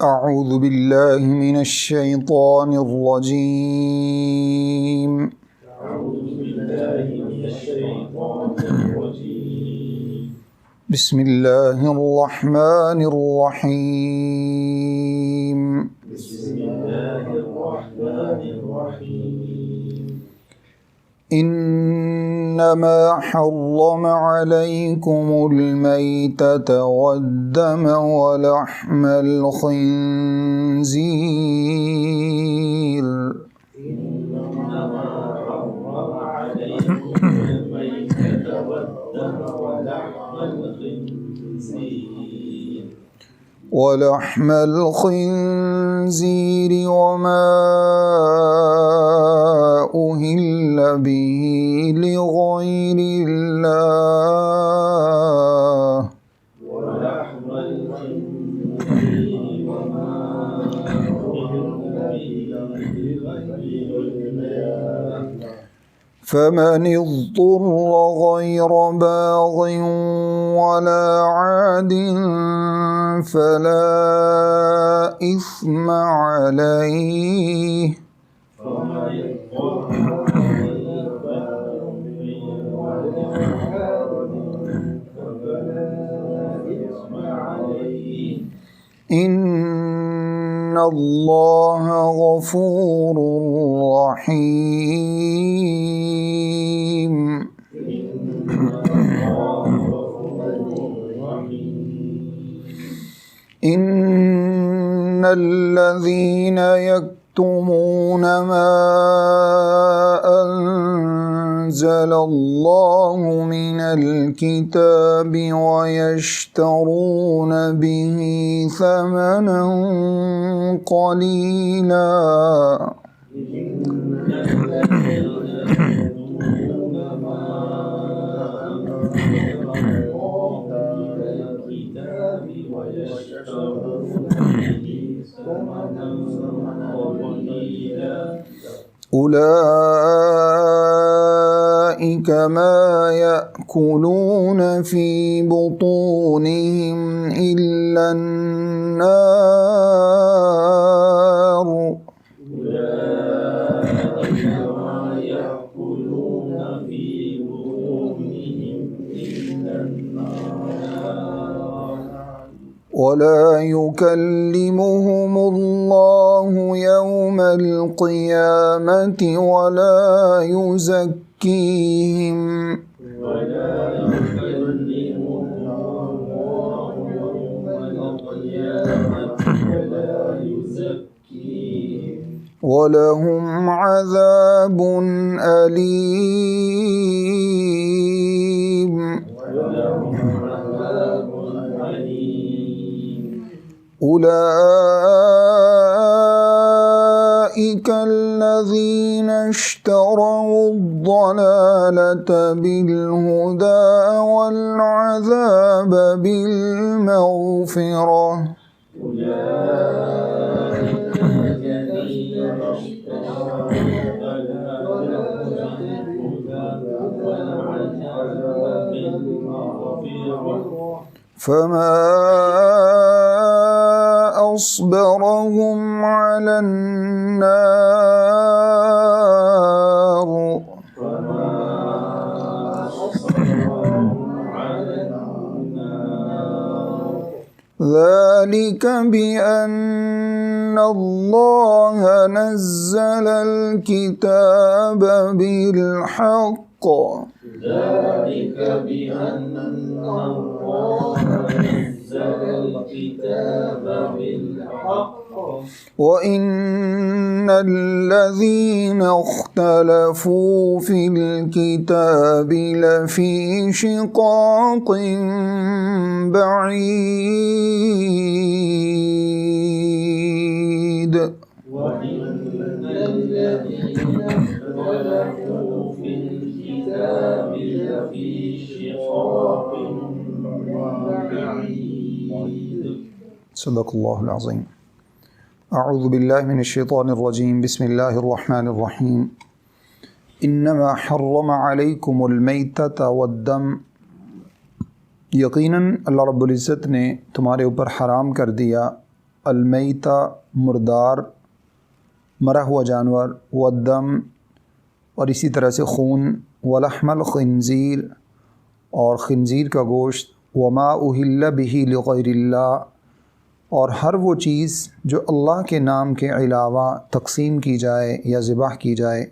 أعوذ بالله من الشيطان الرجيم. بسم الله الرحمن الرحيم. إنما حرم عليكم الميتة والدم ولحم الخنزير وما أهل به لغير الله فمن اضطر غير باغ ولا عاد فلا إثم عليه إن الله غفور رحيم. إن الذين يكتمون ما أنزل الله من الكتاب ويشترون به ثمنا قليلا أولئك ما يأكلون في بطونهم إلا النار ولا يكلمهم الله يوم القيامة ولا يزكيهم ولهم عذاب أليم. أولئك الذين اشتروا الضلالة بالهدى والعذاب بالمغفرة فما أصبرهم على النار ذلك بأن الله نزل الكتاب بالحق وإن الذين اختلفوا في الكتاب لفي شقاق بعيد. وإن الذين اختلفوا في الكتاب لفي شقاق بعيد. صدق الله العظيم. أعوذ بالله من الشيطان الرجيم. بسم الله الرحمن الرحيم. انما حرم علیکم المیتۃ والدم، یقیناً اللہ رب العزت نے تمہارے اوپر حرام کر دیا المیتہ مردار مرا ہوا جانور، والدم اور اسی طرح سے خون، ولحم الخنزیر اور خنزیر کا گوشت، وما اہل بہ لغیر اللہ اور ہر وہ چیز جو اللہ کے نام کے علاوہ تقسیم کی جائے یا ذبح کی جائے۔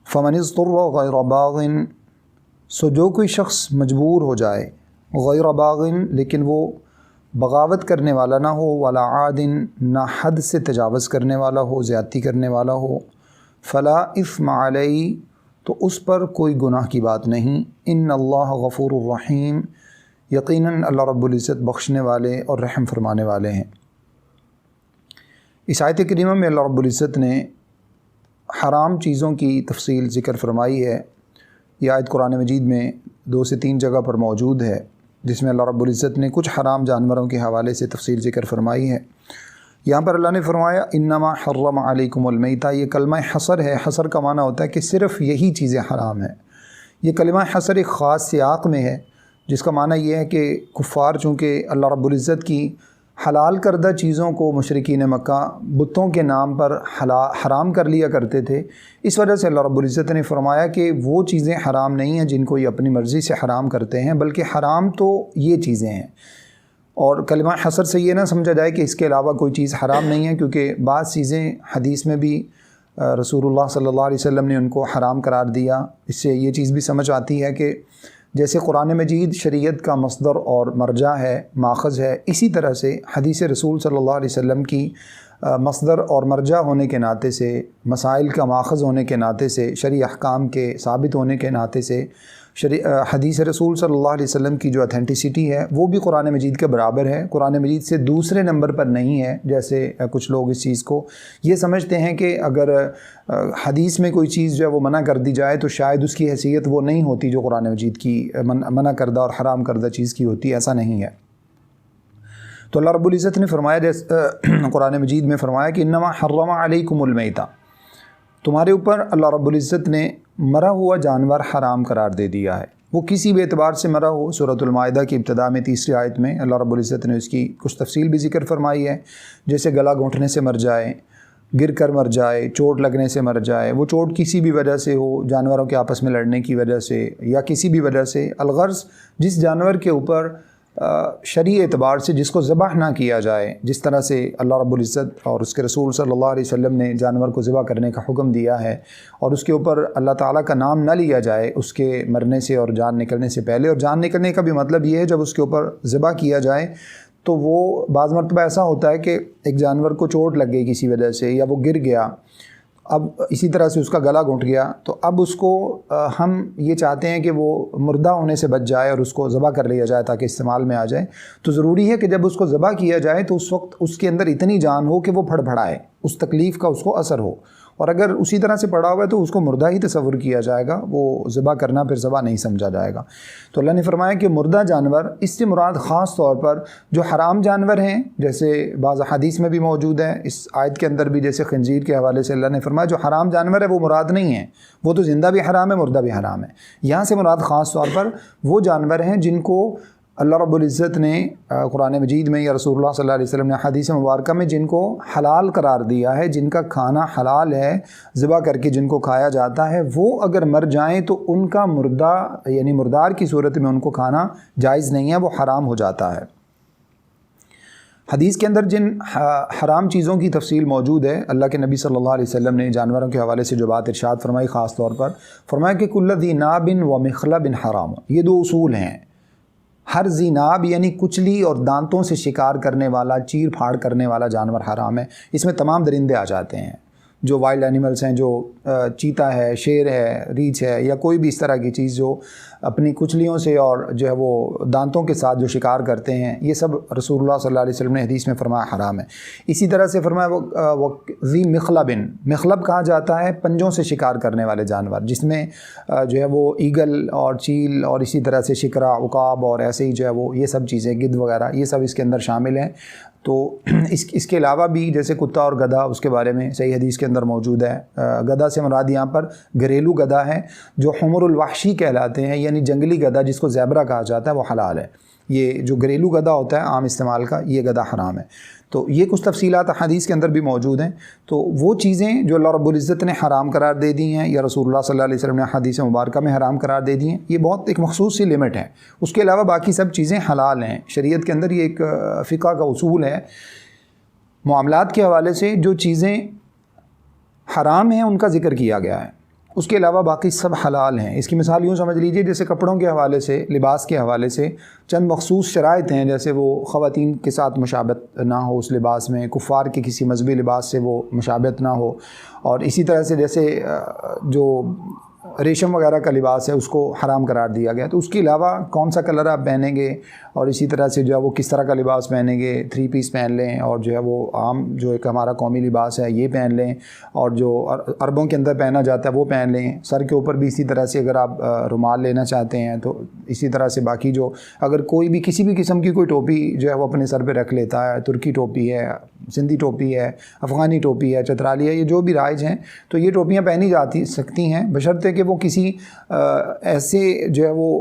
فمن اضطر غیر باغ، سو جو کوئی شخص مجبور ہو جائے، غیر باغ لیکن وہ بغاوت کرنے والا نہ ہو، ولا عاد نہ حد سے تجاوز کرنے والا ہو، زیادتی کرنے والا ہو، فلا اثم علیہ تو اس پر کوئی گناہ کی بات نہیں، ان اللہ غفور الرحیم، یقیناً اللہ رب العزت بخشنے والے اور رحم فرمانے والے ہیں۔ اس آیت کریمہ میں اللہ رب العزت نے حرام چیزوں کی تفصیل ذکر فرمائی ہے۔ یہ آیت قرآن مجید میں 2 سے 3 جگہ پر موجود ہے، جس میں اللہ رب العزت نے کچھ حرام جانوروں کے حوالے سے تفصیل ذکر فرمائی ہے۔ یہاں پر اللہ نے فرمایا انما حرم علیکم المیتہ، یہ کلمہ حصر ہے۔ حصر کا معنی ہوتا ہے کہ صرف یہی چیزیں حرام ہیں۔ یہ کلمہ حصر ایک خاص سیاق میں ہے، جس کا معنی یہ ہے کہ کفار چونکہ اللہ رب العزت کی حلال کردہ چیزوں کو مشرکین مکہ بتوں کے نام پر حرام کر لیا کرتے تھے، اس وجہ سے اللہ رب العزت نے فرمایا کہ وہ چیزیں حرام نہیں ہیں جن کو یہ اپنی مرضی سے حرام کرتے ہیں، بلکہ حرام تو یہ چیزیں ہیں۔ اور کلمہ حصر سے یہ نہ سمجھا جائے کہ اس کے علاوہ کوئی چیز حرام نہیں ہے، کیونکہ بعض چیزیں حدیث میں بھی رسول اللہ صلی اللہ علیہ وسلم نے ان کو حرام قرار دیا۔ اس سے یہ چیز بھی سمجھ آتی ہے کہ جیسے قرآن مجید شریعت کا مصدر اور مرجع ہے، ماخذ ہے، اسی طرح سے حدیث رسول صلی اللہ علیہ وسلم کی مصدر اور مرجع ہونے کے ناطے سے، مسائل کا ماخذ ہونے کے ناطے سے، شرعی احکام کے ثابت ہونے کے ناطے سے حدیث رسول صلی اللہ علیہ وسلم کی جو اتھینٹسٹی ہے وہ بھی قرآن مجید کے برابر ہے، قرآن مجید سے دوسرے نمبر پر نہیں ہے۔ جیسے کچھ لوگ اس چیز کو یہ سمجھتے ہیں کہ اگر حدیث میں کوئی چیز جو ہے وہ منع کر دی جائے تو شاید اس کی حیثیت وہ نہیں ہوتی جو قرآن مجید کی منع کردہ اور حرام کردہ چیز کی ہوتی ہے، ایسا نہیں ہے۔ تو اللہ رب العزت نے فرمایا، جیسے قرآن مجید میں فرمایا کہ انما حرم علیکم المیتہ، تمہارے اوپر اللہ رب العزت نے مرا ہوا جانور حرام قرار دے دیا ہے، وہ کسی بھی اعتبار سے مرا ہو۔ سورۃ المائدہ کی ابتدا میں 3ری آیت میں اللہ رب العزت نے اس کی کچھ تفصیل بھی ذکر فرمائی ہے، جیسے گلا گھونٹنے سے مر جائے، گر کر مر جائے، چوٹ لگنے سے مر جائے، وہ چوٹ کسی بھی وجہ سے ہو، جانوروں کے آپس میں لڑنے کی وجہ سے یا کسی بھی وجہ سے، الغرض جس جانور کے اوپر شرعی اعتبار سے جس کو ذبح نہ کیا جائے، جس طرح سے اللہ رب العزت اور اس کے رسول صلی اللہ علیہ وسلم نے جانور کو ذبح کرنے کا حکم دیا ہے، اور اس کے اوپر اللہ تعالیٰ کا نام نہ لیا جائے اس کے مرنے سے اور جان نکلنے سے پہلے۔ اور جان نکلنے کا بھی مطلب یہ ہے جب اس کے اوپر ذبح کیا جائے تو وہ بعض مرتبہ ایسا ہوتا ہے کہ ایک جانور کو چوٹ لگ گئی کسی وجہ سے یا وہ گر گیا، اب اسی طرح سے اس کا گلا گھونٹ گیا، تو اب اس کو ہم یہ چاہتے ہیں کہ وہ مردہ ہونے سے بچ جائے اور اس کو ذبح کر لیا جائے تاکہ استعمال میں آ جائے۔ تو ضروری ہے کہ جب اس کو ذبح کیا جائے تو اس وقت اس کے اندر اتنی جان ہو کہ وہ پھڑ پھڑائے، اس تکلیف کا اس کو اثر ہو، اور اگر اسی طرح سے پڑا ہوا ہے تو اس کو مردہ ہی تصور کیا جائے گا، وہ ذبح کرنا پھر ذبح نہیں سمجھا جائے گا۔ تو اللہ نے فرمایا کہ مردہ جانور، اس سے مراد خاص طور پر جو حرام جانور ہیں، جیسے بعض حدیث میں بھی موجود ہے، اس آیت کے اندر بھی جیسے خنزیر کے حوالے سے اللہ نے فرمایا جو حرام جانور ہے وہ مراد نہیں ہے، وہ تو زندہ بھی حرام ہے، مردہ بھی حرام ہے۔ یہاں سے مراد خاص طور پر وہ جانور ہیں جن کو اللہ رب العزت نے قرآن مجید میں یا رسول اللہ صلی اللہ علیہ وسلم نے حدیث مبارکہ میں جن کو حلال قرار دیا ہے، جن کا کھانا حلال ہے، ذبح کر کے جن کو کھایا جاتا ہے، وہ اگر مر جائیں تو ان کا مردہ یعنی مردار کی صورت میں ان کو کھانا جائز نہیں ہے، وہ حرام ہو جاتا ہے۔ حدیث کے اندر جن حرام چیزوں کی تفصیل موجود ہے، اللہ کے نبی صلی اللہ علیہ وسلم نے جانوروں کے حوالے سے جو بات ارشاد فرمائی، خاص طور پر فرمایا کہ کل ذی ناب و مخلب حرام، یہ 2 اصول ہیں۔ ہر ذی ناب یعنی کچلی اور دانتوں سے شکار کرنے والا، چیر پھاڑ کرنے والا جانور حرام ہے۔ اس میں تمام درندے آ جاتے ہیں جو وائلڈ اینیملز ہیں، جو چیتا ہے، شیر ہے، ریچھ ہے، یا کوئی بھی اس طرح کی چیز جو اپنی کچلیوں سے اور جو ہے وہ دانتوں کے ساتھ جو شکار کرتے ہیں، یہ سب رسول اللہ صلی اللہ علیہ وسلم نے حدیث میں فرمایا حرام ہے۔ اسی طرح سے فرمایا وہ ذی مخلب، مخلب کہا جاتا ہے پنجوں سے شکار کرنے والے جانور، جس میں جو ہے وہ ایگل اور چیل اور اسی طرح سے شکرا، عقاب اور ایسے ہی جو ہے وہ یہ سب چیزیں، گدھ وغیرہ، یہ سب اس کے اندر شامل ہیں۔ تو اس کے علاوہ بھی جیسے کتا اور گدھا، اس کے بارے میں صحیح حدیث کے اندر موجود ہے. گدھا سے مراد یہاں پر گھریلو گدھا ہے جو حمر الوحشی کہلاتے ہیں، یعنی جنگلی گدھا جس کو زیبرا کہا جاتا ہے، وہ حلال ہے. یہ جو گھریلو گدھا ہوتا ہے عام استعمال کا، یہ گدھا حرام ہے. تو یہ کچھ تفصیلات حدیث کے اندر بھی موجود ہیں. تو وہ چیزیں جو اللہ رب العزت نے حرام قرار دے دی ہیں یا رسول اللہ صلی اللہ علیہ وسلم نے حدیث مبارکہ میں حرام قرار دے دی ہیں، یہ بہت ایک مخصوص سی لمٹ ہے. اس کے علاوہ باقی سب چیزیں حلال ہیں. شریعت کے اندر یہ ایک فقہ کا اصول ہے، معاملات کے حوالے سے جو چیزیں حرام ہیں ان کا ذکر کیا گیا ہے، اس کے علاوہ باقی سب حلال ہیں. اس کی مثال یوں سمجھ لیجئے جیسے کپڑوں کے حوالے سے، لباس کے حوالے سے چند مخصوص شرائط ہیں، جیسے وہ خواتین کے ساتھ مشابہت نہ ہو اس لباس میں، کفار کے کسی مذہبی لباس سے وہ مشابہت نہ ہو، اور اسی طرح سے جیسے جو ریشم وغیرہ کا لباس ہے اس کو حرام قرار دیا گیا. تو اس کے علاوہ کون سا کلر آپ پہنیں گے، اور اسی طرح سے جو ہے وہ کس طرح کا لباس پہنیں گے، 3 پیس پہن لیں، اور جو ہے وہ عام جو ایک ہمارا قومی لباس ہے یہ پہن لیں، اور جو عربوں کے اندر پہنا جاتا ہے وہ پہن لیں. سر کے اوپر بھی اسی طرح سے اگر آپ رومال لینا چاہتے ہیں تو اسی طرح سے باقی جو اگر کوئی بھی کسی بھی قسم کی کوئی ٹوپی جو ہے وہ اپنے سر پہ رکھ لیتا ہے، ترکی ٹوپی ہے، سندھی ٹوپی ہے، افغانی ٹوپی ہے، چترالی ہے، یہ جو بھی رائج ہیں تو یہ ٹوپیاں پہنی جاتی سکتی ہیں، بشرطے کہ وہ کسی ایسے جو ہے وہ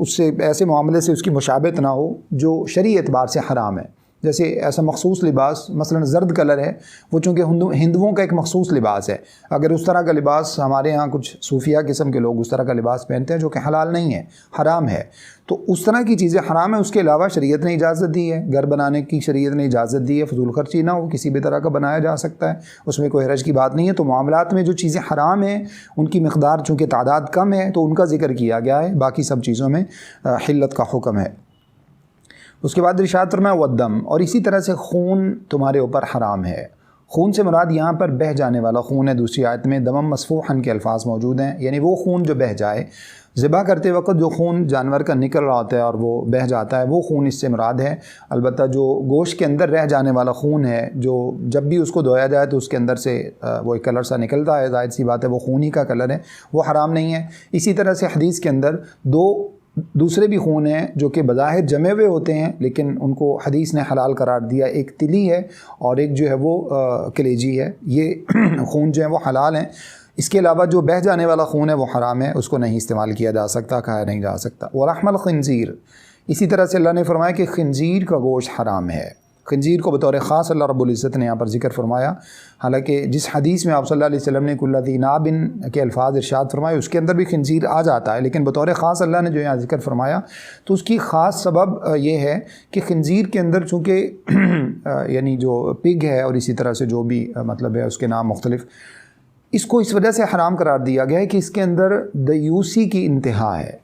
اس سے ایسے معاملے سے اس کی مشابہت نہ ہو جو شرعی اعتبار سے حرام ہے. جیسے ایسا مخصوص لباس مثلا زرد کلر ہے، وہ چونکہ ہندوؤں کا ایک مخصوص لباس ہے، اگر اس طرح کا لباس ہمارے ہاں کچھ صوفیہ قسم کے لوگ اس طرح کا لباس پہنتے ہیں جو کہ حلال نہیں ہے، حرام ہے، تو اس طرح کی چیزیں حرام ہیں. اس کے علاوہ شریعت نے اجازت دی ہے، گھر بنانے کی شریعت نے اجازت دی ہے، فضول خرچی نہ ہو، کسی بھی طرح کا بنایا جا سکتا ہے، اس میں کوئی حرج کی بات نہیں ہے. تو معاملات میں جو چیزیں حرام ہیں ان کی مقدار چونکہ تعداد کم ہے تو ان کا ذکر کیا گیا ہے، باقی سب چیزوں میں حلت کا حکم ہے. اس کے بعد ارشاد فرمایا والدم، اور اسی طرح سے خون تمہارے اوپر حرام ہے. خون سے مراد یہاں پر بہہ جانے والا خون ہے. دوسری آیت میں دمم مسفوحن کے الفاظ موجود ہیں، یعنی وہ خون جو بہہ جائے. ذبح کرتے وقت جو خون جانور کا نکل رہا ہوتا ہے اور وہ بہہ جاتا ہے، وہ خون اس سے مراد ہے. البتہ جو گوشت کے اندر رہ جانے والا خون ہے، جو جب بھی اس کو دھویا جائے تو اس کے اندر سے وہ ایک کلر سا نکلتا ہے، ظاہر سی بات ہے وہ خون ہی کا کلر ہے، وہ حرام نہیں ہے. اسی طرح سے حدیث کے اندر دوسرے بھی خون ہیں جو کہ بظاہر جمے ہوئے ہوتے ہیں لیکن ان کو حدیث نے حلال قرار دیا. ایک تلی ہے اور ایک جو ہے وہ کلیجی ہے، یہ خون جو ہیں وہ حلال ہیں. اس کے علاوہ جو بہہ جانے والا خون ہے وہ حرام ہے، اس کو نہیں استعمال کیا جا سکتا، کھایا نہیں جا سکتا. ولحم الخنزیر، اسی طرح سے اللہ نے فرمایا کہ خنزیر کا گوشت حرام ہے. خنزیر کو بطور خاص اللہ رب العزت نے یہاں پر ذکر فرمایا، حالانکہ جس حدیث میں آپ صلی اللہ علیہ وسلم نے کل ذی ناب کے الفاظ ارشاد فرمائے اس کے اندر بھی خنزیر آ جاتا ہے، لیکن بطور خاص اللہ نے جو یہاں ذکر فرمایا تو اس کی خاص سبب یہ ہے کہ خنزیر کے اندر چونکہ یعنی جو پگ ہے اور اسی طرح سے جو بھی مطلب ہے اس کے نام مختلف، اس کو اس وجہ سے حرام قرار دیا گیا ہے کہ اس کے اندر دیوسی کی انتہا ہے.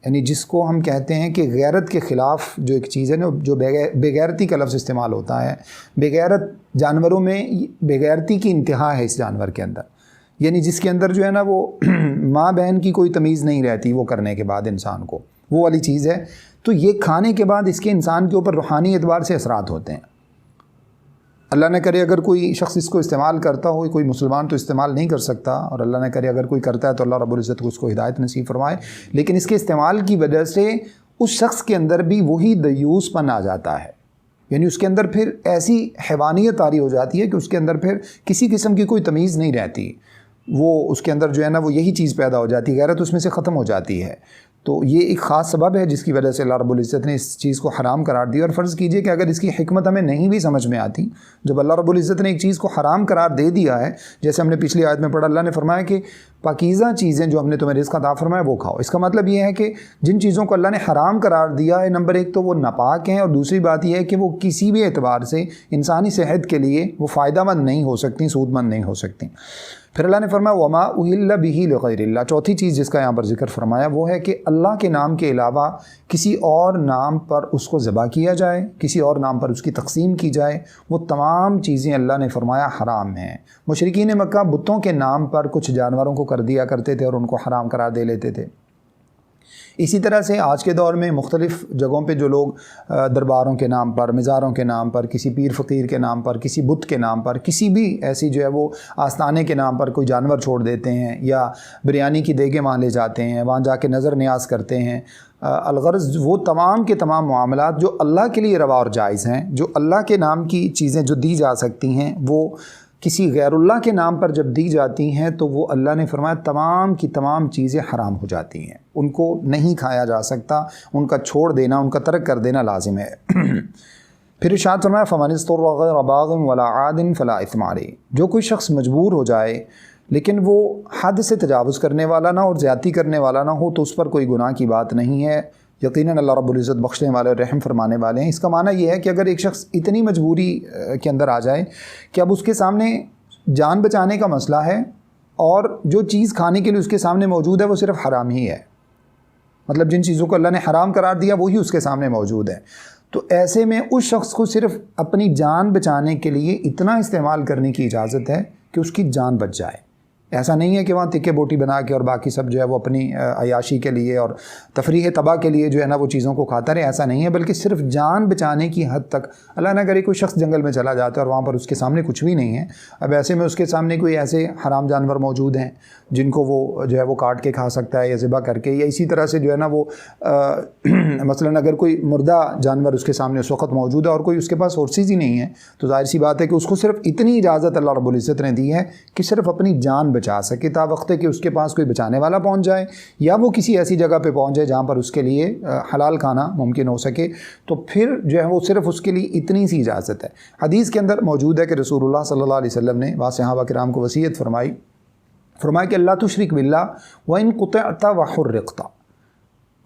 یعنی جس کو ہم کہتے ہیں کہ غیرت کے خلاف جو ایک چیز ہے نا، جو بے غیرتی کا لفظ استعمال ہوتا ہے، بے غیرت جانوروں میں بے غیرتی کی انتہا ہے اس جانور کے اندر، یعنی جس کے اندر جو ہے نا وہ ماں بہن کی کوئی تمیز نہیں رہتی وہ کرنے کے بعد انسان کو، وہ والی چیز ہے. تو یہ کھانے کے بعد اس کے انسان کے اوپر روحانی اعتبار سے اثرات ہوتے ہیں. اللہ نہ کرے اگر کوئی شخص اس کو استعمال کرتا ہو، کوئی مسلمان تو استعمال نہیں کر سکتا، اور اللہ نہ کرے اگر کوئی کرتا ہے تو اللہ رب العزت کو اس کو ہدایت نصیب فرمائے، لیکن اس کے استعمال کی وجہ سے اس شخص کے اندر بھی وہی دیوس پن آ جاتا ہے. یعنی اس کے اندر پھر ایسی حیوانیت طاری ہو جاتی ہے کہ اس کے اندر پھر کسی قسم کی کوئی تمیز نہیں رہتی، وہ اس کے اندر جو ہے نا وہ یہی چیز پیدا ہو جاتی ہے، غیرت اس میں سے ختم ہو جاتی ہے. تو یہ ایک خاص سبب ہے جس کی وجہ سے اللہ رب العزت نے اس چیز کو حرام قرار دیا. اور فرض کیجئے کہ اگر اس کی حکمت ہمیں نہیں بھی سمجھ میں آتی، جب اللہ رب العزت نے ایک چیز کو حرام قرار دے دیا ہے، جیسے ہم نے پچھلی آیت میں پڑھا، اللہ نے فرمایا کہ پاکیزہ چیزیں جو ہم نے تمہیں رزق عطا فرمایا وہ کھاؤ. اس کا مطلب یہ ہے کہ جن چیزوں کو اللہ نے حرام قرار دیا ہے، نمبر ایک تو وہ ناپاک ہیں، اور دوسری بات یہ ہے کہ وہ کسی بھی اعتبار سے انسانی صحت کے لیے وہ فائدہ مند نہیں ہو سکتی، سود مند نہیں ہو سکتی. پھر اللہ نے فرمایا وما اہل بہ لغیر اللہ. چوتھی چیز جس کا یہاں پر ذکر فرمایا وہ ہے کہ اللہ کے نام کے علاوہ کسی اور نام پر اس کو ذبح کیا جائے، کسی اور نام پر اس کی تقسیم کی جائے، وہ تمام چیزیں اللہ نے فرمایا حرام ہیں. مشرکین مکہ بتوں کے نام پر کچھ جانوروں کو کر دیا کرتے تھے اور ان کو حرام قرار دے لیتے تھے. اسی طرح سے آج کے دور میں مختلف جگہوں پہ جو لوگ درباروں کے نام پر، مزاروں کے نام پر، کسی پیر فقیر کے نام پر، کسی بت کے نام پر، کسی بھی ایسی جو ہے وہ آستانے کے نام پر کوئی جانور چھوڑ دیتے ہیں یا بریانی کی دیگیں وہاں لے جاتے ہیں، وہاں جا کے نظر نیاز کرتے ہیں، الغرض وہ تمام کے تمام معاملات جو اللہ کے لیے روا اور جائز ہیں، جو اللہ کے نام کی چیزیں جو دی جا سکتی ہیں، وہ کسی غیر اللہ کے نام پر جب دی جاتی ہیں تو وہ اللہ نے فرمایا تمام کی تمام چیزیں حرام ہو جاتی ہیں، ان کو نہیں کھایا جا سکتا، ان کا چھوڑ دینا، ان کا ترک کر دینا لازم ہے۔ پھر ارشاد فرمایا فَمَنِ اضْطُرَّ غَيْرَ بَاغٍ وَلَا عَادٍ فَلَا إِثْمَ عَلَيْهِ، جو کوئی شخص مجبور ہو جائے لیکن وہ حد سے تجاوز کرنے والا نہ اور زیادتی کرنے والا نہ ہو تو اس پر کوئی گناہ کی بات نہیں ہے، یقیناً اللہ رب العزت بخشنے والے اور رحم فرمانے والے ہیں۔ اس کا معنی یہ ہے کہ اگر ایک شخص اتنی مجبوری کے اندر آ جائے کہ اب اس کے سامنے جان بچانے کا مسئلہ ہے اور جو چیز کھانے کے لیے اس کے سامنے موجود ہے وہ صرف حرام ہی ہے، مطلب جن چیزوں کو اللہ نے حرام قرار دیا وہی اس کے سامنے موجود ہے، تو ایسے میں اس شخص کو صرف اپنی جان بچانے کے لیے اتنا استعمال کرنے کی اجازت ہے کہ اس کی جان بچ جائے۔ ایسا نہیں ہے کہ وہاں تکے بوٹی بنا کے اور باقی سب جو ہے وہ اپنی عیاشی کے لیے اور تفریح تباہ کے لیے جو ہے نا وہ چیزوں کو کھاتا رہے، ایسا نہیں ہے، بلکہ صرف جان بچانے کی حد تک۔ اللہ نہ کرے کوئی شخص جنگل میں چلا جاتا ہے اور وہاں پر اس کے سامنے کچھ بھی نہیں ہے، اب ایسے میں اس کے سامنے کوئی ایسے حرام جانور موجود ہیں جن کو وہ جو ہے وہ کاٹ کے کھا سکتا ہے یا ذبح کر کے، یا اسی طرح سے جو ہے نا وہ مثلاً اگر کوئی مردہ جانور اس کے سامنے اس وقت موجود ہے اور کوئی اس کے پاس سورسز ہی نہیں ہے تو ظاہر سی بات ہے کہ اس کو صرف اتنی اجازت اللہ رب العزت نے دی ہے کہ صرف اپنی جان بچا سکے، تا وقت ہے کہ اس کے پاس کوئی بچانے والا پہنچ جائے یا وہ کسی ایسی جگہ پہ پہنچ جائے جہاں پر اس کے لیے حلال کھانا ممکن ہو سکے، تو پھر جو ہے وہ صرف اس کے لیے اتنی سی اجازت ہے۔ حدیث کے اندر موجود ہے کہ رسول اللہ صلی اللہ علیہ وسلم نے بعض صحابہ کرام کو وصیت فرمایا کہ اللہ تشرک باللہ وَإِن قُطِعْتَ وَحُرِّقْتَ،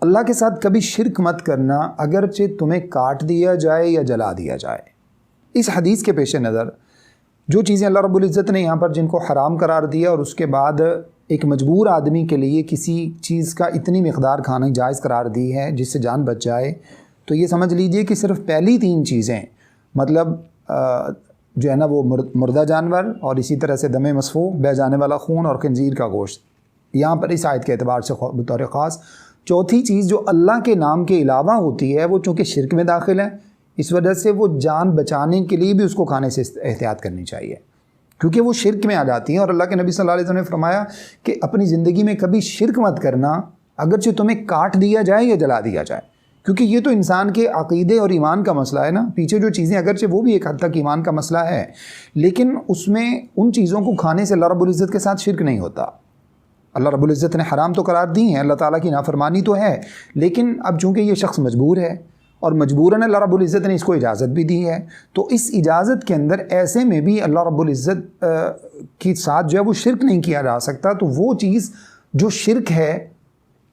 اللہ کے ساتھ کبھی شرک مت کرنا اگرچہ تمہیں کاٹ دیا جائے یا جلا دیا جائے۔ اس حدیث کے پیش نظر جو چیزیں اللہ رب العزت نے یہاں پر جن کو حرام قرار دیا اور اس کے بعد ایک مجبور آدمی کے لیے کسی چیز کا اتنی مقدار کھانا جائز قرار دی ہے جس سے جان بچ جائے، تو یہ سمجھ لیجئے کہ صرف پہلی 3 چیزیں، مطلب جو ہے نا وہ مردہ جانور اور اسی طرح سے دم مسفوح، بہہ جانے والا خون اور خنزیر کا گوشت، یہاں پر اس آیت کے اعتبار سے بطور خاص چوتھی چیز جو اللہ کے نام کے علاوہ ہوتی ہے وہ چونکہ شرک میں داخل ہے، اس وجہ سے وہ جان بچانے کے لیے بھی اس کو کھانے سے احتیاط کرنی چاہیے کیونکہ وہ شرک میں آ جاتی ہیں، اور اللہ کے نبی صلی اللہ علیہ وسلم نے فرمایا کہ اپنی زندگی میں کبھی شرک مت کرنا اگرچہ تمہیں کاٹ دیا جائے یا جلا دیا جائے، کیونکہ یہ تو انسان کے عقیدے اور ایمان کا مسئلہ ہے نا، پیچھے جو چیزیں اگرچہ وہ بھی ایک حد تک ایمان کا مسئلہ ہے لیکن اس میں ان چیزوں کو کھانے سے اللہ رب العزت کے ساتھ شرک نہیں ہوتا۔ اللہ رب العزت نے حرام تو قرار دی ہیں، اللہ تعالیٰ کی نافرمانی تو ہے، لیکن اب چونکہ یہ شخص مجبور ہے اور مجبوراً اللہ رب العزت نے اس کو اجازت بھی دی ہے، تو اس اجازت کے اندر ایسے میں بھی اللہ رب العزت کے ساتھ جو ہے وہ شرک نہیں کیا جا سکتا، تو وہ چیز جو شرک ہے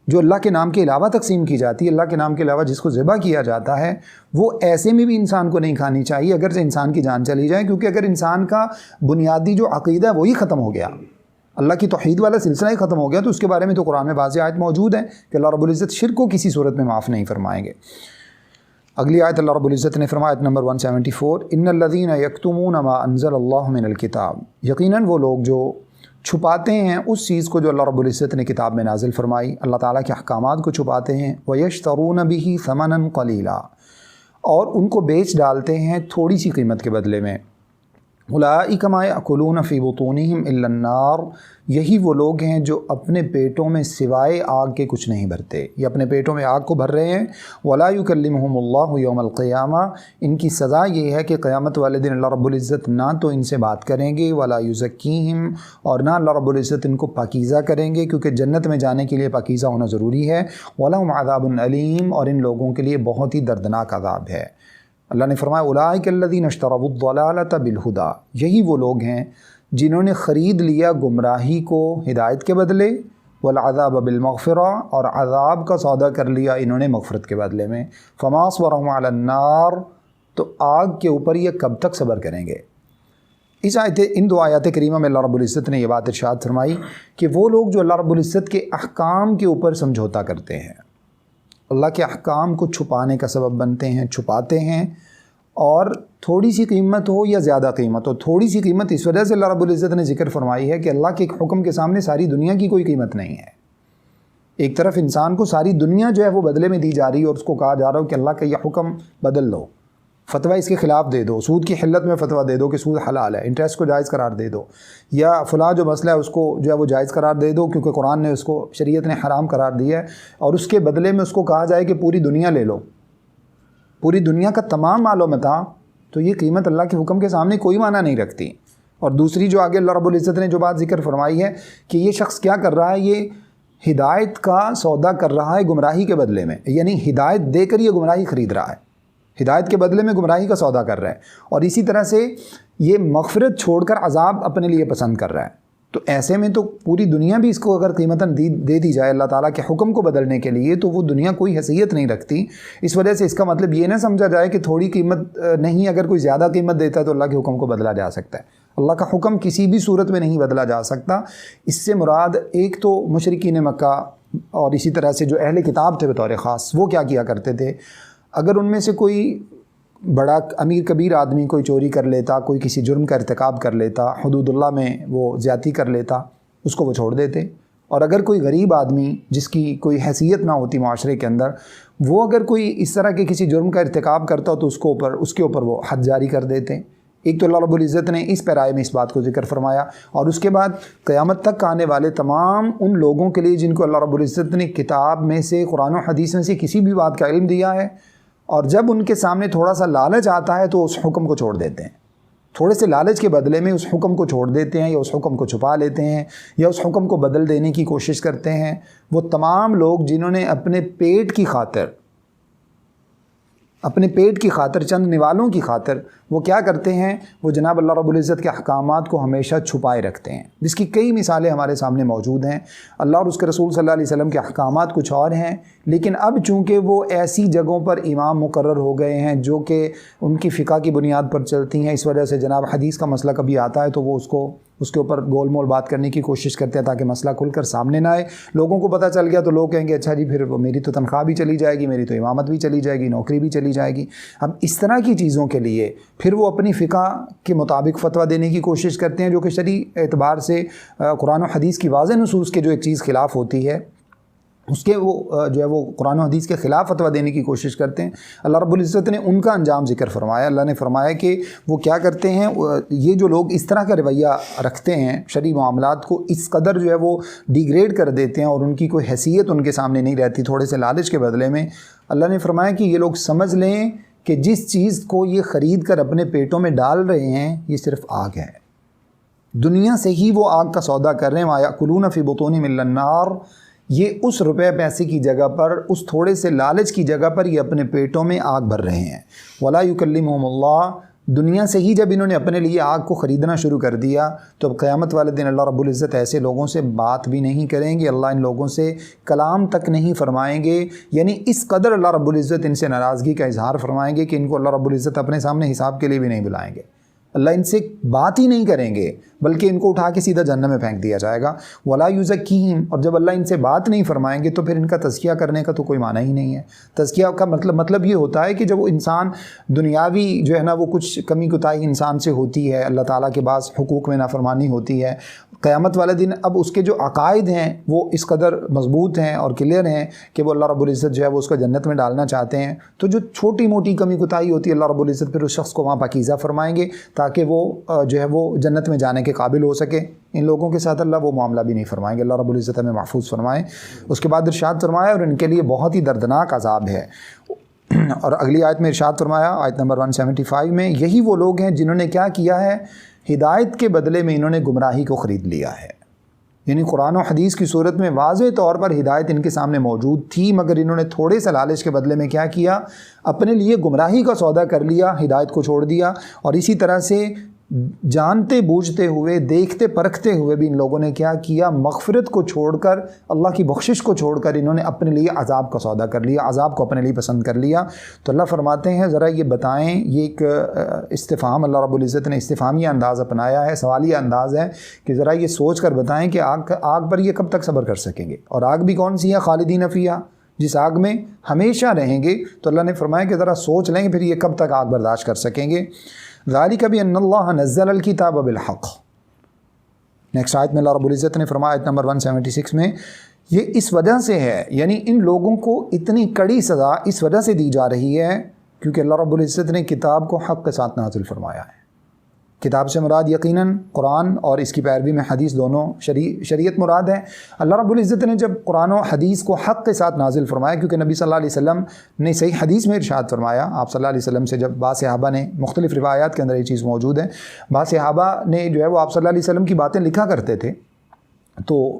جو اللہ کے نام کے علاوہ تقسیم کی جاتی ہے، اللہ کے نام کے علاوہ جس کو ذبح کیا جاتا ہے، وہ ایسے میں بھی انسان کو نہیں کھانی چاہیے اگر سے انسان کی جان چلی جائے، کیونکہ اگر انسان کا بنیادی جو عقیدہ ہے وہی ختم ہو گیا، اللہ کی توحید والا سلسلہ ہی ختم ہو گیا، تو اس کے بارے میں تو قرآن میں واضح آیت موجود ہے کہ اللہ رب العزت شرک کو کسی صورت میں معاف نہیں فرمائیں گے۔ اگلی آیت اللہ رب العزت نے فرمایا، آیت نمبر 174، ان الذین یکتمون ما انزل اللہ من الکتاب، یقیناً وہ لوگ جو چھپاتے ہیں اس چیز کو جو اللہ رب العزت نے کتاب میں نازل فرمائی، اللہ تعالیٰ کے احکامات کو چھپاتے ہیں، وَيَشْتَرُونَ بِهِ ثَمَنًا قَلِيلًا، اور ان کو بیچ ڈالتے ہیں تھوڑی سی قیمت کے بدلے میں، اولئک ما یأکلون فی بطونہم الا النار، یہی وہ لوگ ہیں جو اپنے پیٹوں میں سوائے آگ کے کچھ نہیں بھرتے، یہ اپنے پیٹوں میں آگ کو بھر رہے ہیں۔ ولا یکلمہم اللہ یوم القیامہ، ان کی سزا یہ ہے کہ قیامت والے دن اللہ رب العزت نہ تو ان سے بات کریں گے، ولا یزکیہم، اور نہ اللہ رب العزت ان کو پاکیزہ کریں گے، کیونکہ جنت میں جانے کے لیے پاکیزہ ہونا ضروری ہے، ولہم عذاب علیم، اور ان لوگوں کے لیے بہت ہی دردناک عذاب ہے۔ اللہ نے فرمایا، اولئک الذین اشتروا الضلالۃ بالہدی، یہی وہ لوگ ہیں جنہوں نے خرید لیا گمراہی کو ہدایت کے بدلے، والعذاب بالمغفرہ، اور عذاب کا سودا کر لیا انہوں نے مغفرت کے بدلے میں، فما صبرهم علی النار، تو آگ کے اوپر یہ کب تک صبر کریں گے۔ ان 2 آیات کریمہ میں اللہ رب العزت نے یہ بات ارشاد فرمائی کہ وہ لوگ جو اللہ رب العزت کے احکام کے اوپر سمجھوتا کرتے ہیں، اللہ کے احکام کو چھپانے کا سبب بنتے ہیں، چھپاتے ہیں، اور تھوڑی سی قیمت ہو یا زیادہ قیمت ہو، تھوڑی سی قیمت اس وجہ سے اللہ رب العزت نے ذکر فرمائی ہے کہ اللہ کے ایک حکم کے سامنے ساری دنیا کی کوئی قیمت نہیں ہے، ایک طرف انسان کو ساری دنیا جو ہے وہ بدلے میں دی جا رہی ہے اور اس کو کہا جا رہا ہو کہ اللہ کا یہ حکم بدل لو، فتویٰ اس کے خلاف دے دو، سود کی حلت میں فتویٰ دے دو کہ سود حلال ہے، انٹرسٹ کو جائز قرار دے دو، یا فلاں جو مسئلہ ہے اس کو جو ہے وہ جائز قرار دے دو کیونکہ قرآن نے اس کو، شریعت نے حرام قرار دیا ہے، اور اس کے بدلے میں اس کو کہا جائے کہ پوری دنیا لے لو، پوری دنیا کا تمام مال و متاع، تو یہ قیمت اللہ کے حکم کے سامنے کوئی معنی نہیں رکھتی۔ اور دوسری جو آگے اللہ رب العزت نے جو بات ذکر فرمائی ہے کہ یہ شخص کیا کر رہا ہے، یہ ہدایت کا سودا کر رہا ہے گمراہی کے بدلے میں، یعنی ہدایت دے کر یہ گمراہی خرید رہا ہے، ہدایت کے بدلے میں گمراہی کا سودا کر رہا ہے، اور اسی طرح سے یہ مغفرت چھوڑ کر عذاب اپنے لیے پسند کر رہا ہے۔ تو ایسے میں تو پوری دنیا بھی اس کو اگر قیمتاً دے دی جائے اللہ تعالیٰ کے حکم کو بدلنے کے لیے، تو وہ دنیا کوئی حیثیت نہیں رکھتی۔ اس وجہ سے اس کا مطلب یہ نہ سمجھا جائے کہ تھوڑی قیمت نہیں، اگر کوئی زیادہ قیمت دیتا ہے تو اللہ کے حکم کو بدلا جا سکتا ہے۔ اللہ کا حکم کسی بھی صورت میں نہیں بدلا جا سکتا۔ اس سے مراد ایک تو مشرکین مکہ اور اسی طرح سے جو اہل کتاب تھے بطور خاص، وہ کیا کرتے تھے، اگر ان میں سے کوئی بڑا امیر کبیر آدمی کوئی چوری کر لیتا، کوئی کسی جرم کا ارتکاب کر لیتا، حدود اللہ میں وہ زیادتی کر لیتا، اس کو وہ چھوڑ دیتے، اور اگر کوئی غریب آدمی جس کی کوئی حیثیت نہ ہوتی معاشرے کے اندر، وہ اگر کوئی اس طرح کے کسی جرم کا ارتکاب کرتا ہو تو اس کے اوپر وہ حد جاری کر دیتے۔ ایک تو اللہ رب العزت نے اس پیرائے میں اس بات کو ذکر فرمایا، اور اس کے بعد قیامت تک آنے والے تمام ان لوگوں کے لیے جن کو اللہ رب العزت نے کتاب میں سے، قرآن و حدیث میں سے کسی بھی بات کا علم دیا ہے، اور جب ان کے سامنے تھوڑا سا لالچ آتا ہے تو اس حکم کو چھوڑ دیتے ہیں، تھوڑے سے لالچ کے بدلے میں اس حکم کو چھوڑ دیتے ہیں، یا اس حکم کو چھپا لیتے ہیں، یا اس حکم کو بدل دینے کی کوشش کرتے ہیں۔ وہ تمام لوگ جنہوں نے اپنے پیٹ کی خاطر چند نوالوں کی خاطر وہ کیا کرتے ہیں، وہ جناب اللہ رب العزت کے احکامات کو ہمیشہ چھپائے رکھتے ہیں، جس کی کئی مثالیں ہمارے سامنے موجود ہیں۔ اللہ اور اس کے رسول صلی اللہ علیہ وسلم کے احکامات کچھ اور ہیں، لیکن اب چونکہ وہ ایسی جگہوں پر امام مقرر ہو گئے ہیں جو کہ ان کی فقہ کی بنیاد پر چلتی ہیں، اس وجہ سے جناب حدیث کا مسئلہ کبھی آتا ہے تو وہ اس کے اوپر گول مول بات کرنے کی کوشش کرتے ہیں تاکہ مسئلہ کھل کر سامنے نہ آئے۔ لوگوں کو پتہ چل گیا تو لوگ کہیں گے اچھا جی پھر میری تو تنخواہ بھی چلی جائے گی، میری تو امامت بھی چلی جائے گی، نوکری بھی چلی جائے گی۔ اب اس طرح کی چیزوں کے لیے پھر وہ اپنی فقہ کے مطابق فتویٰ دینے کی کوشش کرتے ہیں، جو کہ شرعی اعتبار سے قرآن و حدیث کی واضح نصوص کے جو ایک چیز خلاف ہوتی ہے، اس کے وہ جو ہے وہ قرآن و حدیث کے خلاف فتویٰ دینے کی کوشش کرتے ہیں۔ اللہ رب العزت نے ان کا انجام ذکر فرمایا۔ اللہ نے فرمایا کہ وہ کیا کرتے ہیں، یہ جو لوگ اس طرح کا رویہ رکھتے ہیں، شرعی معاملات کو اس قدر جو ہے وہ ڈیگریڈ کر دیتے ہیں اور ان کی کوئی حیثیت ان کے سامنے نہیں رہتی تھوڑے سے لالچ کے بدلے میں، اللہ نے فرمایا کہ یہ لوگ سمجھ لیں کہ جس چیز کو یہ خرید کر اپنے پیٹوں میں ڈال رہے ہیں یہ صرف آگ ہے، دنیا سے ہی وہ آگ کا سودا کر رہے ہیں۔ وَيَأْكُلُونَ فِي بُطُونِهِمْ النَّارَ، یہ اس روپے پیسے کی جگہ پر، اس تھوڑے سے لالچ کی جگہ پر یہ اپنے پیٹوں میں آگ بھر رہے ہیں۔ وَلَا يُكَلِّمُهُمُ اللَّهُ، دنیا سے ہی جب انہوں نے اپنے لیے آگ کو خریدنا شروع کر دیا تو اب قیامت والے دن اللہ رب العزت ایسے لوگوں سے بات بھی نہیں کریں گے، اللہ ان لوگوں سے کلام تک نہیں فرمائیں گے، یعنی اس قدر اللہ رب العزت ان سے ناراضگی کا اظہار فرمائیں گے کہ ان کو اللہ رب العزت اپنے سامنے حساب کے لیے بھی نہیں بلائیں گے، اللہ ان سے بات ہی نہیں کریں گے، بلکہ ان کو اٹھا کے سیدھا جہنم میں پھینک دیا جائے گا۔ وَلَا يُزَكِّيهِمْ، اور جب اللہ ان سے بات نہیں فرمائیں گے تو پھر ان کا تزکیہ کرنے کا تو کوئی معنی ہی نہیں ہے۔ تزکیہ کا مطلب یہ ہوتا ہے کہ جب وہ انسان دنیاوی جو ہے نا وہ کچھ کمی کوتاہی انسان سے ہوتی ہے، اللہ تعالیٰ کے بعض حقوق میں نافرمانی ہوتی ہے، قیامت والے دن اب اس کے جو عقائد ہیں وہ اس قدر مضبوط ہیں اور کلیئر ہیں کہ وہ اللہ رب العزت جو ہے وہ اس کو جنت میں ڈالنا چاہتے ہیں، تو جو چھوٹی موٹی کمی کوتاہی ہوتی ہے اللہ رب العزت پھر اس شخص کو وہاں پاکیزہ فرمائیں گے تاکہ وہ جو ہے وہ جنت میں جانے کے قابل ہو سکے۔ ان لوگوں کے ساتھ اللہ وہ معاملہ بھی نہیں فرمائیں گے، اللہ رب العزت ہمیں محفوظ فرمائے۔ اس کے بعد ارشاد فرمایا اور ان کے لیے بہت ہی دردناک عذاب ہے، اور اگلی آیت میں ارشاد فرمایا آیت نمبر 175 میں، یہی وہ لوگ ہیں جنہوں نے کیا کیا ہے، ہدایت کے بدلے میں انہوں نے گمراہی کو خرید لیا ہے۔ یعنی قرآن و حدیث کی صورت میں واضح طور پر ہدایت ان کے سامنے موجود تھی، مگر انہوں نے تھوڑے سے لالچ کے بدلے میں کیا کیا، اپنے لیے گمراہی کا سودا کر لیا، ہدایت کو چھوڑ دیا۔ اور اسی طرح سے جانتے بوجھتے ہوئے، دیکھتے پرکھتے ہوئے بھی ان لوگوں نے کیا کیا، مغفرت کو چھوڑ کر، اللہ کی بخشش کو چھوڑ کر انہوں نے اپنے لیے عذاب کا سودا کر لیا، عذاب کو اپنے لیے پسند کر لیا۔ تو اللہ فرماتے ہیں ذرا یہ بتائیں، یہ ایک استفہام اللہ رب العزت نے استفہامیہ انداز اپنایا ہے، سوالیہ انداز ہے کہ ذرا یہ سوچ کر بتائیں کہ آگ پر یہ کب تک صبر کر سکیں گے، اور آگ بھی کون سی ہے، خالدین فیہا، جس آگ میں ہمیشہ رہیں گے۔ تو اللہ نے فرمایا کہ ذرا سوچ لیں پھر یہ کب تک آگ برداشت کر سکیں گے۔ ذالک بأن اللہ نزل الکتاب بالحق، نیکسٹ آیت میں اللہ رب العزت نے فرمایا آیت نمبر 176 میں یہ اس وجہ سے ہے، یعنی ان لوگوں کو اتنی کڑی سزا اس وجہ سے دی جا رہی ہے کیونکہ اللہ رب العزت نے کتاب کو حق کے ساتھ نازل فرمایا ہے۔ کتاب سے مراد یقیناً قرآن اور اس کی پیروی میں حدیث، دونوں شریعت مراد ہے۔ اللہ رب العزت نے جب قرآن و حدیث کو حق کے ساتھ نازل فرمایا، کیونکہ نبی صلی اللہ علیہ وسلم نے صحیح حدیث میں ارشاد فرمایا، آپ صلی اللہ علیہ وسلم سے جب بعض صحابہ نے، مختلف روایات کے اندر یہ چیز موجود ہے، بعض صحابہ نے جو ہے وہ آپ صلی اللہ علیہ وسلم کی باتیں لکھا کرتے تھے، تو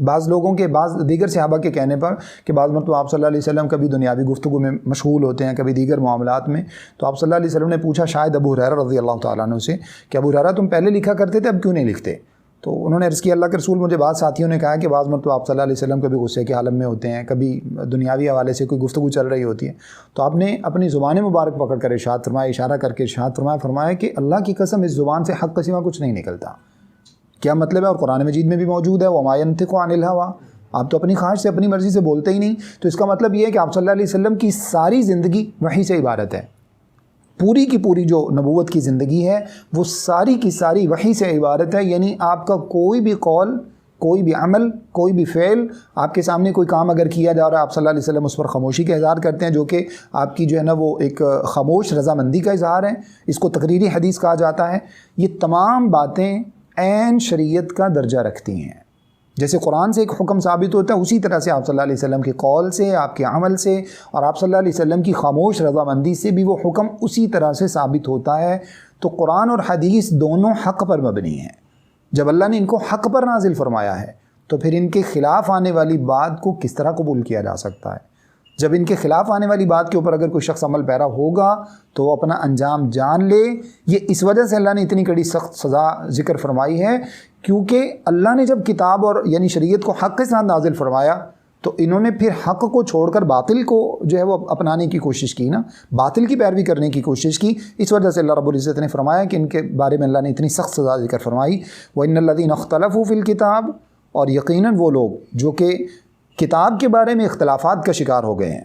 بعض لوگوں کے، بعض دیگر صحابہ کے کہنے پر کہ بعض مرتبہ آپ صلی اللہ علیہ وسلم کبھی دنیاوی گفتگو میں مشغول ہوتے ہیں، کبھی دیگر معاملات میں، تو آپ صلی اللہ علیہ وسلم نے پوچھا شاید ابو ہریرہ رضی اللہ تعالیٰ عنہ سے کہ ابو ہریرہ تم پہلے لکھا کرتے تھے، اب کیوں نہیں لکھتے؟ تو انہوں نے عرض کیا اللہ کے رسول، مجھے بعض ساتھیوں نے کہا کہ بعض مرتبہ آپ صلی اللہ علیہ وسلم کبھی غصے کے عالم میں ہوتے ہیں، کبھی دنیاوی حوالے سے کوئی گفتگو چل رہی ہوتی ہے، تو آپ نے اپنی زبان مبارک پکڑ کر ارشاد فرمایا، اشارہ کر کے ارشاد فرمایا کہ اللہ کی قسم اس زبان سے حق کے سوا کچھ نہیں نکلتا۔ کیا مطلب ہے؟ اور قرآن مجید میں بھی موجود ہے، وَمَا يَنْطِقُ عَنِ الْهَوَىٰ، آپ تو اپنی خواہش سے، اپنی مرضی سے بولتے ہی نہیں۔ تو اس کا مطلب یہ ہے کہ آپ صلی اللہ علیہ وسلم کی ساری زندگی وحی سے عبارت ہے، پوری کی پوری جو نبوت کی زندگی ہے وہ ساری کی ساری وحی سے عبارت ہے، یعنی آپ کا کوئی بھی قول، کوئی بھی عمل، کوئی بھی فعل، آپ کے سامنے کوئی کام اگر کیا جا رہا ہے، آپ صلی اللہ علیہ وسلم اس پر خاموشی کا اظہار کرتے ہیں، جو کہ آپ کی جو ہے نا وہ ایک خاموش رضامندی کا اظہار ہے، اس کو تقریری حدیث کہا جاتا ہے۔ یہ تمام باتیں عین شریعت کا درجہ رکھتی ہیں۔ جیسے قرآن سے ایک حکم ثابت ہوتا ہے، اسی طرح سے آپ صلی اللہ علیہ وسلم کے قول سے، آپ کے عمل سے، اور آپ صلی اللہ علیہ وسلم کی خاموش رضامندی سے بھی وہ حکم اسی طرح سے ثابت ہوتا ہے۔ تو قرآن اور حدیث دونوں حق پر مبنی ہیں۔ جب اللہ نے ان کو حق پر نازل فرمایا ہے تو پھر ان کے خلاف آنے والی بات کو کس طرح قبول کیا جا سکتا ہے؟ جب ان کے خلاف آنے والی بات کے اوپر اگر کوئی شخص عمل پیرا ہوگا تو وہ اپنا انجام جان لے۔ یہ اس وجہ سے اللہ نے اتنی کڑی سخت سزا ذکر فرمائی ہے، کیونکہ اللہ نے جب کتاب اور یعنی شریعت کو حق کے ساتھ نازل فرمایا تو انہوں نے پھر حق کو چھوڑ کر باطل کو جو ہے وہ اپنانے کی کوشش کی نا، باطل کی پیروی کرنے کی کوشش کی۔ اس وجہ سے اللہ رب العزت نے فرمایا کہ ان کے بارے میں اللہ نے اتنی سخت سزا ذکر فرمائی، وَإِنَّ الَّذِينَ اخْتَلَفُوا فِي الْكِتَابِ، اور یقیناً وہ لوگ جو کہ کتاب کے بارے میں اختلافات کا شکار ہو گئے ہیں،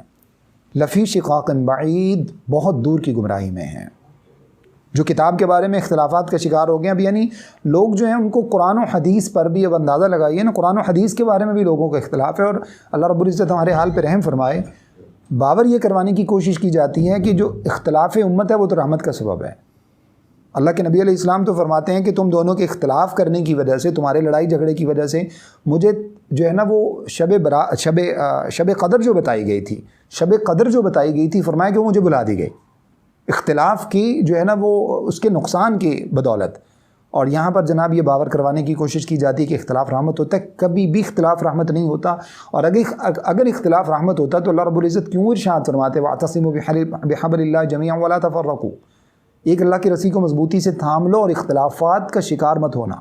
لفی شقاق بعید، بہت دور کی گمراہی میں ہیں۔ جو کتاب کے بارے میں اختلافات کا شکار ہو گئے، اب یعنی لوگ جو ہیں ان کو قرآن و حدیث پر بھی اب اندازہ لگائیے نا، قرآن و حدیث کے بارے میں بھی لوگوں کا اختلاف ہے، اور اللہ رب العزت ہمارے حال پہ رحم فرمائے۔ باور یہ کروانے کی کوشش کی جاتی ہے کہ جو اختلاف امت ہے وہ تو رحمت کا سبب ہے۔ اللہ کے نبی علیہ السلام تو فرماتے ہیں کہ تم دونوں کے اختلاف کرنے کی وجہ سے، تمہارے لڑائی جھگڑے کی وجہ سے مجھے جو ہے نا وہ شب قدر جو بتائی گئی تھی، شب قدر جو بتائی گئی تھی، فرمایا کہ وہ مجھے بلا دی گئی اختلاف کی جو ہے نا وہ اس کے نقصان کی بدولت۔ اور یہاں پر جناب یہ باور کروانے کی کوشش کی جاتی ہے کہ اختلاف رحمت ہوتا ہے، کبھی بھی اختلاف رحمت نہیں ہوتا۔ اور اگر اختلاف رحمت ہوتا تو اللہ رب العزت کیوں ارشاد فرماتے وَاعْتَصِمُوا بِحَبْلِ اللَّهِ جَمِيعًا وَلَا تَفَرَّقُوا، ایک اللہ کی رسی کو مضبوطی سے تھام لو اور اختلافات کا شکار مت ہونا،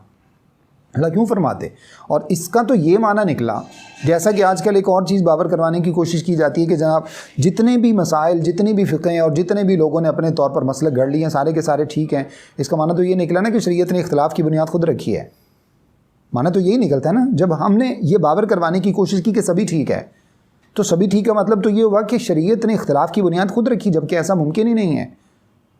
اللہ کیوں فرماتے؟ اور اس کا تو یہ معنی نکلا، جیسا کہ آج کل ایک اور چیز باور کروانے کی کوشش کی جاتی ہے کہ جناب جتنے بھی مسائل، جتنی بھی فقہیں اور جتنے بھی لوگوں نے اپنے طور پر مسلک گھڑ لیے ہیں، سارے کے سارے ٹھیک ہیں۔ اس کا معنی تو یہ نکلا نا کہ شریعت نے اختلاف کی بنیاد خود رکھی ہے، معنی تو یہی نکلتا ہے نا۔ جب ہم نے یہ باور کروانے کی کوشش کی کہ سبھی ٹھیک ہے، تو سبھی ٹھیک کا مطلب تو یہ ہوا کہ شریعت نے اختلاف کی بنیاد خود رکھی، جبکہ ایسا ممکن ہی نہیں ہے۔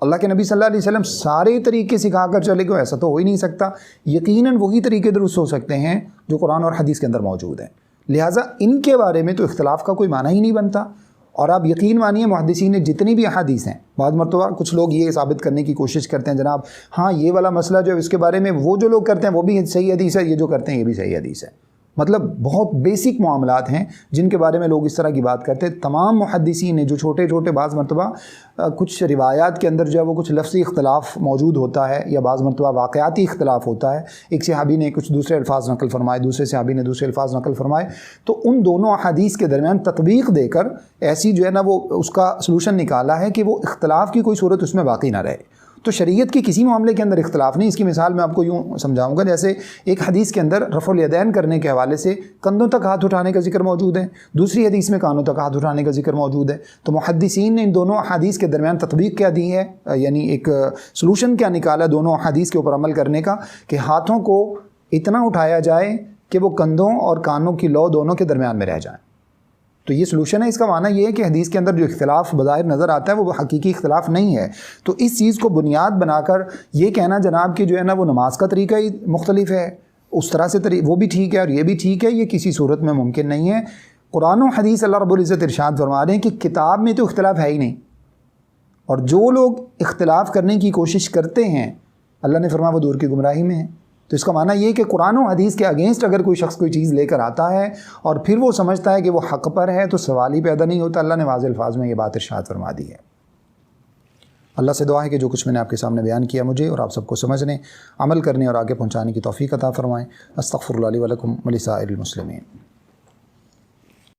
اللہ کے نبی صلی اللہ علیہ وسلم سارے طریقے سکھا کر چلے گئے، ایسا تو ہو ہی نہیں سکتا۔ یقیناً وہی طریقے درست ہو سکتے ہیں جو قرآن اور حدیث کے اندر موجود ہیں، لہٰذا ان کے بارے میں تو اختلاف کا کوئی معنی ہی نہیں بنتا۔ اور آپ یقین مانیے محدثین نے جتنی بھی احادیث ہیں، بعض مرتبہ کچھ لوگ یہ ثابت کرنے کی کوشش کرتے ہیں جناب ہاں یہ والا مسئلہ جو ہے اس کے بارے میں وہ جو لوگ کرتے ہیں وہ بھی صحیح حدیث ہے، یہ جو کرتے ہیں یہ بھی صحیح حدیث ہے۔ مطلب بہت بیسک معاملات ہیں جن کے بارے میں لوگ اس طرح کی بات کرتے ہیں۔ تمام محدثین نے جو چھوٹے چھوٹے بعض مرتبہ کچھ روایات کے اندر جو ہے وہ کچھ لفظی اختلاف موجود ہوتا ہے یا بعض مرتبہ واقعاتی اختلاف ہوتا ہے، ایک صحابی نے کچھ دوسرے الفاظ نقل فرمائے، دوسرے صحابی نے دوسرے الفاظ نقل فرمائے، تو ان دونوں احادیث کے درمیان تطبیق دے کر ایسی جو ہے نا وہ اس کا سلوشن نکالا ہے کہ وہ اختلاف کی کوئی صورت اس میں باقی نہ رہے۔ تو شریعت کے کسی معاملے کے اندر اختلاف نہیں۔ اس کی مثال میں آپ کو یوں سمجھاؤں گا، جیسے ایک حدیث کے اندر رفع الیدین کرنے کے حوالے سے کندھوں تک ہاتھ اٹھانے کا ذکر موجود ہے، دوسری حدیث میں کانوں تک ہاتھ اٹھانے کا ذکر موجود ہے۔ تو محدثین نے ان دونوں احادیث کے درمیان تطبیق کیا دی ہے، یعنی ایک سلوشن کیا نکالا دونوں احادیث کے اوپر عمل کرنے کا، کہ ہاتھوں کو اتنا اٹھایا جائے کہ وہ کندھوں اور کانوں کی لو دونوں کے درمیان میں رہ جائیں۔ تو یہ سلوشن ہے۔ اس کا معنی یہ ہے کہ حدیث کے اندر جو اختلاف بظاہر نظر آتا ہے وہ حقیقی اختلاف نہیں ہے۔ تو اس چیز کو بنیاد بنا کر یہ کہنا جناب کہ جو ہے نا وہ نماز کا طریقہ ہی مختلف ہے، اس طرح سے وہ بھی ٹھیک ہے اور یہ بھی ٹھیک ہے، یہ کسی صورت میں ممکن نہیں ہے۔ قرآن و حدیث اللہ رب العزت ارشاد فرما رہے ہیں کہ کتاب میں تو اختلاف ہے ہی نہیں، اور جو لوگ اختلاف کرنے کی کوشش کرتے ہیں اللہ نے فرمایا وہ دور کی گمراہی میں ہے۔ تو اس کا معنی یہ کہ قرآن و حدیث کے اگینسٹ اگر کوئی شخص کوئی چیز لے کر آتا ہے اور پھر وہ سمجھتا ہے کہ وہ حق پر ہے تو سوال ہی پیدا نہیں ہوتا۔ اللہ نے واضح الفاظ میں یہ بات ارشاد فرما دی ہے۔ اللہ سے دعا ہے کہ جو کچھ میں نے آپ کے سامنے بیان کیا مجھے اور آپ سب کو سمجھنے، عمل کرنے اور آگے پہنچانے کی توفیق عطا فرمائیں۔ استغفر اللہ لی و لکم ولسائر المسلمین۔